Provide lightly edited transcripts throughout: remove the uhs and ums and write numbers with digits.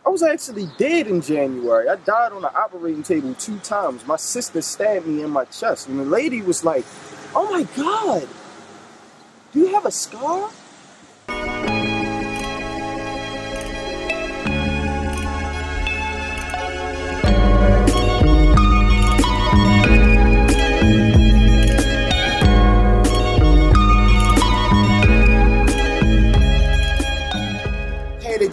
I was actually dead in January. I died on the operating table 2 times. My sister stabbed me in my chest. And the lady was like, oh my God, do you have a scar?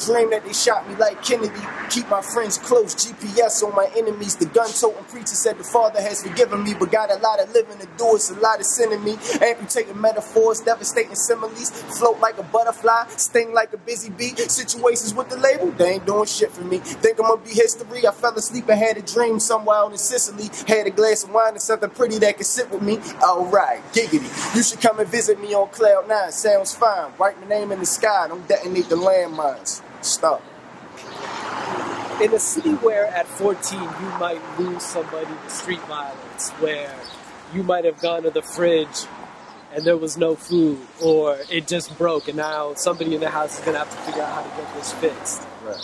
Dream that they shot me like Kennedy. Keep my friends close, GPS on my enemies. The gun-toting preacher said the Father has forgiven me, but got a lot of living to do. It's a lot of sin in me. Amputating metaphors, devastating similes. Float like a butterfly, sting like a busy bee. Situations with the label, they ain't doing shit for me. Think I'm gonna be history. I fell asleep and had a dream somewhere out in Sicily. Had a glass of wine and something pretty that could sit with me. Alright, giggity. You should come and visit me on Cloud 9. Sounds fine. Write my name in the sky. Don't detonate the landmines. Stop. In a city where at 14 you might lose somebody to street violence, where you might have gone to the fridge and there was no food, or it just broke and now somebody in the house is going to have to figure out how to get this fixed. Right.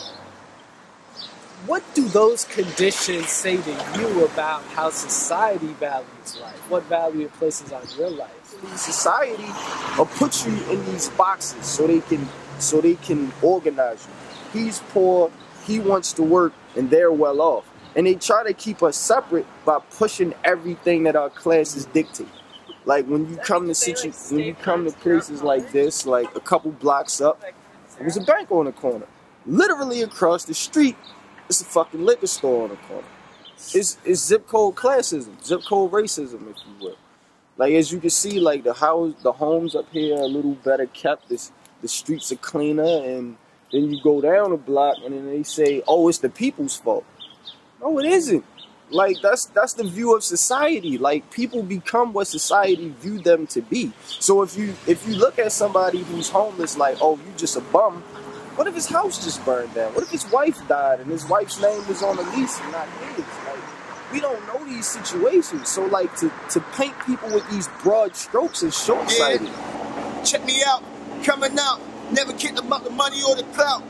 What do those conditions say to you about how society values life? What value it places on your life? Society will put you in these boxes so they can organize you. He's poor, he wants to work, and they're well off. And they try to keep us separate by pushing everything that our classes dictate. Like when you come to places like this, like a couple blocks up, there was a bank on the corner. Literally across the street, it's a fucking liquor store on the corner. It's zip code classism, zip code racism, if you will. Like as you can see, like the homes up here are a little better kept. The streets are cleaner, and then you go down a block, and then they say, "Oh, it's the people's fault." No, it isn't. Like that's the view of society. Like people become what society viewed them to be. So if you look at somebody who's homeless, like, "Oh, you just a bum." What if his house just burned down? What if his wife died and his wife's name was on the lease and not his? Like, we don't know these situations. So like to paint people with these broad strokes is short-sighted. Yeah. Check me out. Coming out, never kidding about the money or the clout.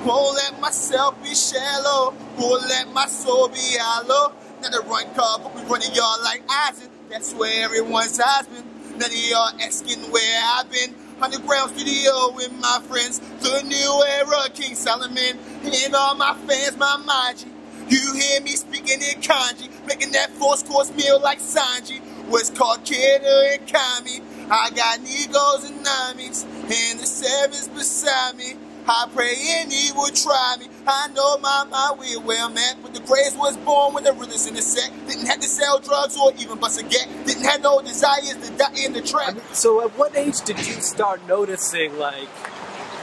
Won't let myself be shallow, won't let my soul be hollow. Not a run car, but we running y'all like Isaac. That's where everyone's eyes been. None of y'all asking where I've been. Underground studio with my friends. The new era, King Solomon. And all my fans, my Maji. You hear me speaking in kanji, making that 4-course meal like Sanji. What's called Kira and Kami. I got Negos and Namis, and the 7s beside me. I pray any would try me. I know my mind where I'm at. But the grace was born when the realest in the set. Didn't have to sell drugs or even bust a get. Didn't have no desires to die in the trap. So at what age did you start noticing, like,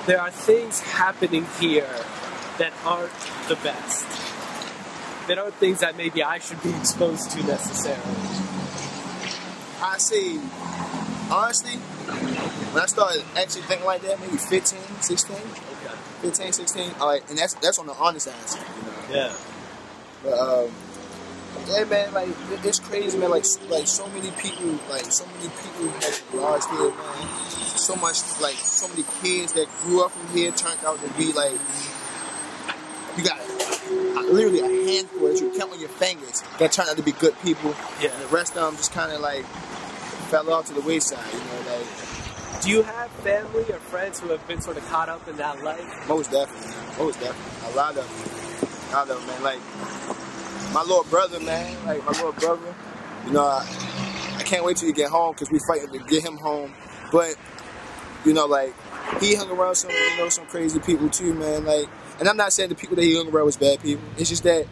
there are things happening here that aren't the best? That aren't things that maybe I should be exposed to necessarily? I say, honestly, when I started actually thinking like that, maybe 15, 16. Okay. 15, 16. All right, and that's on the honest answer, you know. Yeah. But yeah, man, like it's crazy, man. Like so many people have lost here, man. So many kids that grew up from here turned out to be like, you got literally a handful that you count on your fingers that turned out to be good people. Yeah. And the rest of them just kind of like fell off to the wayside, you know, like. Do you have family or friends who have been sort of caught up in that life? Most definitely, man. Most definitely. A lot of them, man. Like, my little brother, man. Like, my little brother. You know, I can't wait till you get home because we fighting to get him home. But, you know, like, he hung around some crazy people too, man. Like, and I'm not saying the people that he hung around was bad people. It's just that,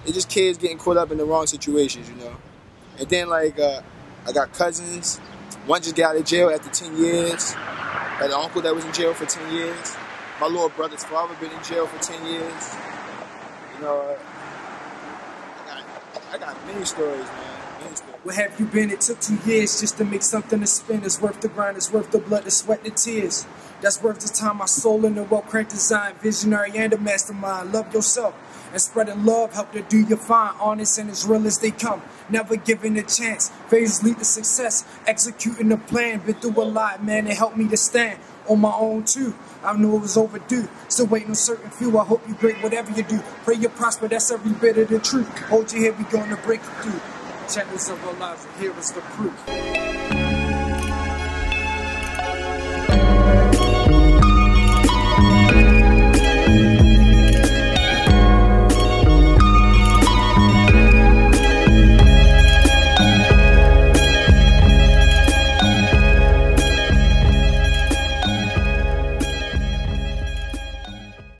it's just kids getting caught up in the wrong situations, you know. And then, like, I got cousins. One just got out of jail after 10 years. I had an uncle that was in jail for 10 years. My little brother's father been in jail for 10 years. You know, I got many stories, man. Many stories. Where have you been? It took 2 years just to make something to spin. It's worth the grind, it's worth the blood, the sweat, the tears. That's worth the time, my soul in the well-cranked design. Visionary and a mastermind. Love yourself and spreading love, help to do your fine. Honest and as real as they come. Never giving a chance. Phases lead to success. Executing the plan. Been through a lot, man. It helped me to stand. on my own too. I knew it was overdue. Still waiting on certain few. I hope you great whatever you do. Pray you prosper, that's every bit of the truth. Hold your head, we gonna break it through. Chapters of our lives, and here is the proof.